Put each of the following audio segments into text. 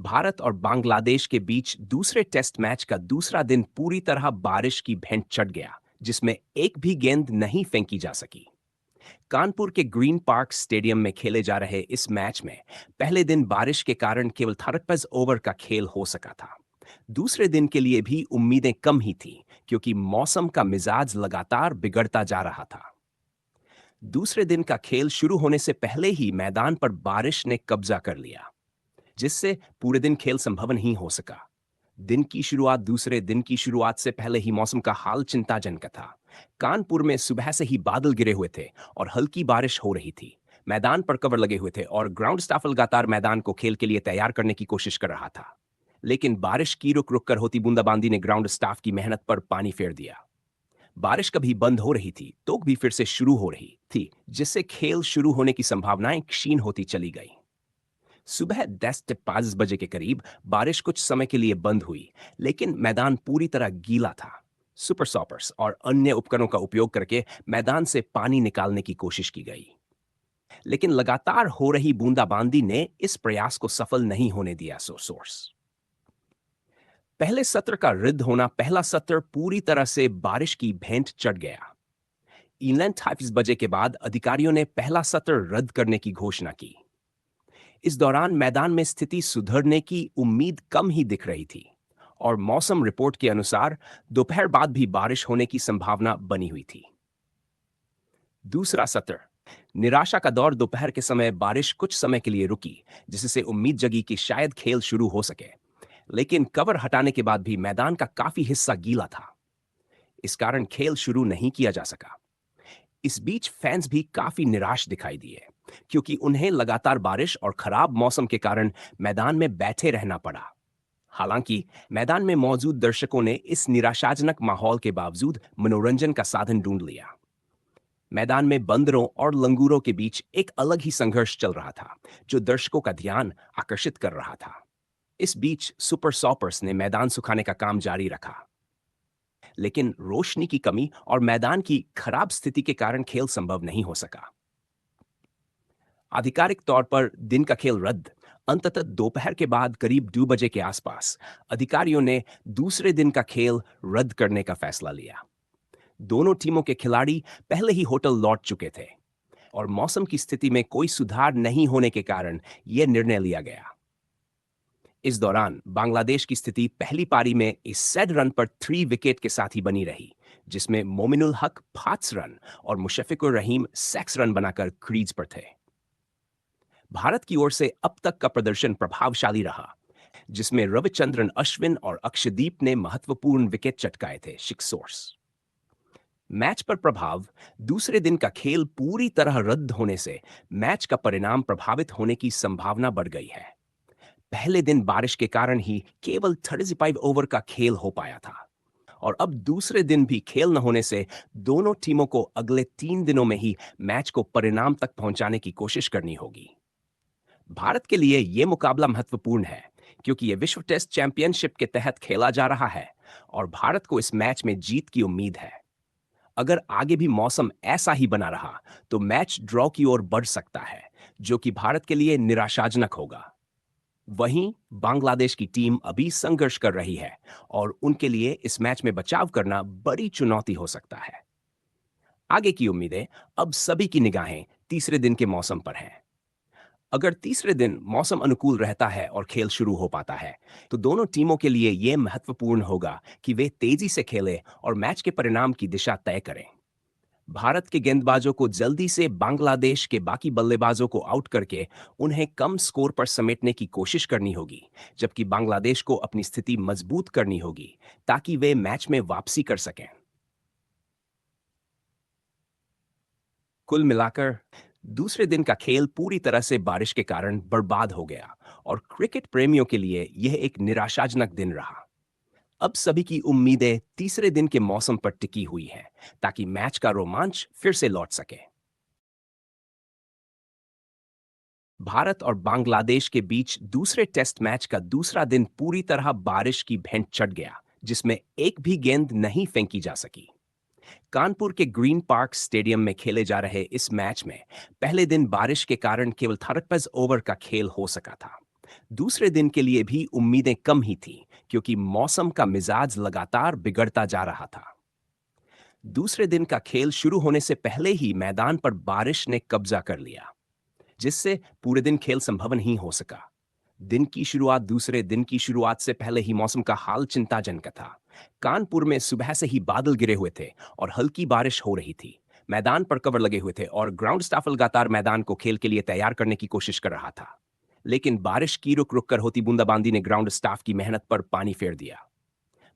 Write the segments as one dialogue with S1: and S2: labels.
S1: भारत और बांग्लादेश के बीच दूसरे टेस्ट मैच का दूसरा दिन पूरी तरह बारिश की भेंट चढ़ गया, जिसमें एक भी गेंद नहीं फेंकी जा सकी। कानपुर के ग्रीन पार्क स्टेडियम में खेले जा रहे इस मैच में पहले दिन बारिश के कारण केवल 35 ओवर का खेल हो सका था। दूसरे दिन के लिए भी उम्मीदें कम ही थीं, क्योंकि मौसम का मिजाज लगातार बिगड़ता जा रहा था। दूसरे दिन का खेल शुरू होने से पहले ही मैदान पर बारिश ने कब्जा कर लिया, जिससे पूरे दिन खेल संभव नहीं हो सका। दूसरे दिन की शुरुआत से पहले ही मौसम का हाल चिंताजनक था। कानपुर में सुबह से ही बादल गिरे हुए थे और हल्की बारिश हो रही थी। मैदान पर कवर लगे हुए थे और ग्राउंड स्टाफ लगातार मैदान को खेल के लिए तैयार करने की कोशिश कर रहा था। लेकिन बारिश की रुक रुक कर होती बूंदाबांदी ने ग्राउंड स्टाफ की मेहनत पर पानी फेर दिया। बारिश कभी बंद हो रही थी तो भी फिर से शुरू हो रही थी, जिससे खेल शुरू होने की संभावनाएं क्षीण होती चली गई। सुबह 10:05 बजे के करीब बारिश कुछ समय के लिए बंद हुई, लेकिन मैदान पूरी तरह गीला था। सुपर सॉपर्स और अन्य उपकरणों का उपयोग करके मैदान से पानी निकालने की कोशिश की गई, लेकिन लगातार हो रही बूंदाबांदी ने इस प्रयास को सफल नहीं होने दिया। सोर्स पहले सत्र का रद्द होना पहला सत्र पूरी तरह से बारिश की भेंट चढ़ गया। इलेंट हाफिज बजे के बाद अधिकारियों ने पहला सत्र रद्द करने की घोषणा की। इस दौरान मैदान में स्थिति सुधरने की उम्मीद कम ही दिख रही थी और मौसम रिपोर्ट के अनुसार दोपहर बाद भी बारिश होने की संभावना बनी हुई थी। दूसरा सत्र निराशा का दौर दोपहर के समय बारिश कुछ समय के लिए रुकी, जिससे उम्मीद जगी कि शायद खेल शुरू हो सके। लेकिन कवर हटाने के बाद भी मैदान का काफी हिस्सा गीला था। इस कारण खेल शुरू नहीं किया जा सका। इस बीच फैंस भी काफी निराश दिखाई दिए, क्योंकि उन्हें लगातार बारिश और खराब मौसम के कारण मैदान में बैठे रहना पड़ा। हालांकि मैदान में मौजूद दर्शकों ने इस निराशाजनक माहौल के बावजूद मनोरंजन का साधन ढूंढ लिया। मैदान में बंदरों और लंगूरों के बीच एक अलग ही संघर्ष चल रहा था, जो दर्शकों का ध्यान आकर्षित कर रहा था। इस बीच सुपर सॉपर्स ने मैदान सुखाने का काम जारी रखा, लेकिन रोशनी की कमी और मैदान की खराब स्थिति के कारण खेल संभव नहीं हो सका। आधिकारिक तौर पर दिन का खेल रद्द। अंततः दोपहर के बाद करीब 2 बजे के आसपास अधिकारियों ने दूसरे दिन का खेल रद्द करने का फैसला लिया। दोनों टीमों के खिलाड़ी पहले ही होटल लौट चुके थे और मौसम की स्थिति में कोई सुधार नहीं होने के कारण यह निर्णय लिया गया। इस दौरान बांग्लादेश की स्थिति पहली पारी में इस सेड रन पर 3 विकेट के साथ ही बनी रही, जिसमें मोमिनुल हक 5 रन और मुशफिकुर रहीम 6 रन बनाकर क्रीज पर थे। भारत की ओर से अब तक का प्रदर्शन प्रभावशाली रहा, जिसमें रविचंद्रन अश्विन और अक्षदीप ने महत्वपूर्ण विकेट चटकाए थे। शिक्सोर्स मैच पर प्रभाव। दूसरे दिन का खेल पूरी तरह रद्द होने से मैच का परिणाम प्रभावित होने की संभावना बढ़ गई है। पहले दिन बारिश के कारण ही केवल 35 ओवर का खेल हो पाया था और अब दूसरे दिन भी खेल न होने से दोनों टीमों को अगले 3 दिनों में ही मैच को परिणाम तक पहुंचाने की कोशिश करनी होगी। भारत के लिए यह मुकाबला महत्वपूर्ण है, क्योंकि यह विश्व टेस्ट चैंपियनशिप के तहत खेला जा रहा है और भारत को इस मैच में जीत की उम्मीद है। अगर आगे भी मौसम ऐसा ही बना रहा तो मैच ड्रॉ की ओर बढ़ सकता है, जो कि भारत के लिए निराशाजनक होगा। वहीं बांग्लादेश की टीम अभी संघर्ष कर रही है और उनके लिए इस मैच में बचाव करना बड़ी चुनौती हो सकता है। आगे की उम्मीदें। अब सभी की निगाहें तीसरे दिन के मौसम पर हैं। अगर तीसरे दिन मौसम अनुकूल रहता है और खेल शुरू हो पाता है, तो दोनों टीमों के लिए यह महत्वपूर्ण होगा कि वे तेजी से खेलें और मैच के परिणाम की दिशा तय करें। भारत के गेंदबाजों को जल्दी से बांग्लादेश के बाकी बल्लेबाजों को आउट करके उन्हें कम स्कोर पर समेटने की कोशिश करनी होगी, जबकि बांग्लादेश को अपनी स्थिति मजबूत करनी होगी ताकि वे मैच में वापसी कर सकें। कुल मिलाकर दूसरे दिन का खेल पूरी तरह से बारिश के कारण बर्बाद हो गया और क्रिकेट प्रेमियों के लिए यह एक निराशाजनक दिन रहा। अब सभी की उम्मीदें तीसरे दिन के मौसम पर टिकी हुई हैं, ताकि मैच का रोमांच फिर से लौट सके। भारत और बांग्लादेश के बीच दूसरे टेस्ट मैच का दूसरा दिन पूरी तरह बारिश की भेंट चढ़ गया, जिसमें एक भी गेंद नहीं फेंकी जा सकी। कानपुर के ग्रीन पार्क स्टेडियम में खेले जा रहे इस मैच में पहले दिन बारिश के कारण केवल 35 ओवर का खेल हो सका था। दूसरे दिन के लिए भी उम्मीदें कम ही थीं, क्योंकि मौसम का मिजाज लगातार बिगड़ता जा रहा था। दूसरे दिन का खेल शुरू होने से पहले ही मैदान पर बारिश ने कब्जा कर लिया, जिससे पूरे दिन खेल संभव नहीं हो सका। दूसरे दिन की शुरुआत से पहले ही मौसम का हाल चिंताजनक था। कानपुर में सुबह से ही बादल गिरे हुए थे और हल्की बारिश हो रही थी। मैदान पर कवर लगे हुए थे और ग्राउंड स्टाफ लगातार मैदान को खेल के लिए तैयार करने की कोशिश कर रहा था। लेकिन बारिश की रुक रुक कर होती बूंदाबांदी ने ग्राउंड स्टाफ की मेहनत पर पानी फेर दिया।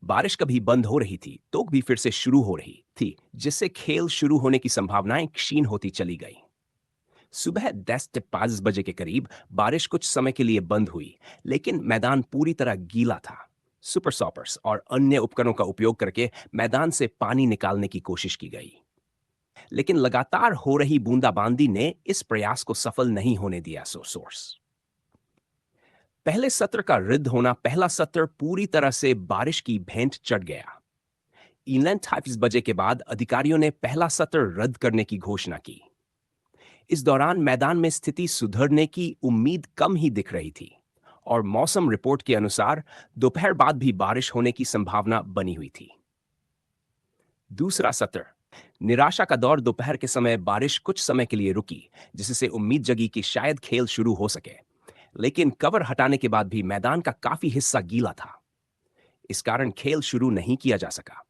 S1: बारिश कभी बंद हो रही थी तो भी फिर से शुरू हो रही थी, जिससे खेल शुरू होने की संभावनाएं क्षीण होती चली गईं। सुबह 10:05 बजे के करीब बारिश कुछ समय के लिए बंद हुई, लेकिन मैदान पूरी तरह गीला था। सुपर सॉपर्स और अन्य उपकरणों का उपयोग करके मैदान से पानी निकालने की कोशिश की गई, लेकिन लगातार हो रही बूंदाबांदी ने इस प्रयास को सफल नहीं होने दिया। सोर्स पहले सत्र का रद्द होना, पहला सत्र पूरी तरह से बारिश की भेंट चढ़ गया। 11:30 बजे के बाद अधिकारियों ने पहला सत्र रद्द करने की घोषणा की। इस दौरान मैदान में स्थिति सुधरने की उम्मीद कम ही दिख रही थी और मौसम रिपोर्ट के अनुसार दोपहर बाद भी बारिश होने की संभावना बनी हुई थी। दूसरा सत्र निराशा का दौर। दोपहर के समय बारिश कुछ समय के लिए रुकी, जिससे उम्मीद जगी कि शायद खेल शुरू हो सके, लेकिन कवर हटाने के बाद भी मैदान का काफी हिस्सा गीला था। इस कारण खेल शुरू नहीं किया जा सका।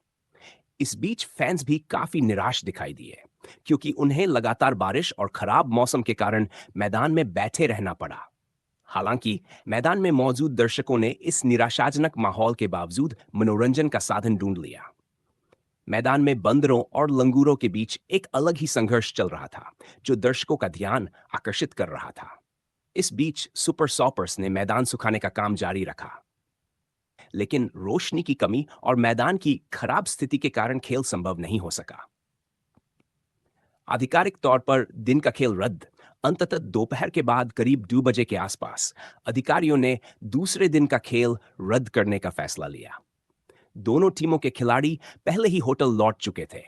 S1: इस बीच फैंस भी काफी निराश दिखाई दिए, क्योंकि उन्हें लगातार बारिश और खराब मौसम के कारण मैदान में बैठे रहना पड़ा। हालांकि मैदान में मौजूद दर्शकों ने इस निराशाजनक माहौल के बावजूद मनोरंजन का साधन ढूंढ लिया। मैदान में बंदरों और लंगूरों के बीच एक अलग ही संघर्ष चल रहा था, जो दर्शकों का ध्यान आकर्षित कर रहा था। इस बीच सुपर सॉपर्स ने मैदान सुखाने का काम जारी रखा, लेकिन रोशनी की कमी और मैदान की खराब स्थिति के कारण खेल संभव नहीं हो सका। आधिकारिक तौर पर दिन का खेल रद्द। अंततः दोपहर के बाद करीब 2 बजे के आसपास अधिकारियों ने दूसरे दिन का खेल रद्द करने का फैसला लिया। दोनों टीमों के खिलाड़ी पहले ही होटल लौट चुके थे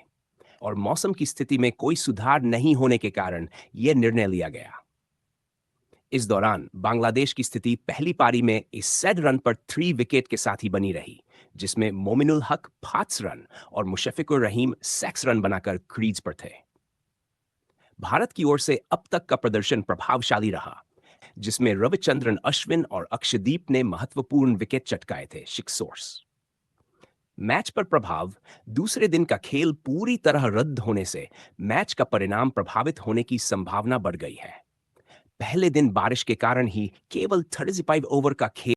S1: और मौसम की स्थिति में कोई सुधार नहीं होने के कारण यह निर्णय लिया गया। इस दौरान बांग्लादेश की स्थिति पहली पारी में इस सेड रन पर 3 विकेट के साथ ही बनी रही, जिसमें मोमिनुल हक 5 रन और मुशफिकुर रहीम 6 रन बनाकर क्रीज पर थे। भारत की ओर से अब तक का प्रदर्शन प्रभावशाली रहा, जिसमें रविचंद्रन अश्विन और अक्षदीप ने महत्वपूर्ण विकेट चटकाए थे। शिक्सोर्स मैच पर प्रभाव। दूसरे दिन का खेल पूरी तरह रद्द होने से मैच का परिणाम प्रभावित होने की संभावना बढ़ गई है। पहले दिन बारिश के कारण ही केवल 35 ओवर का खेल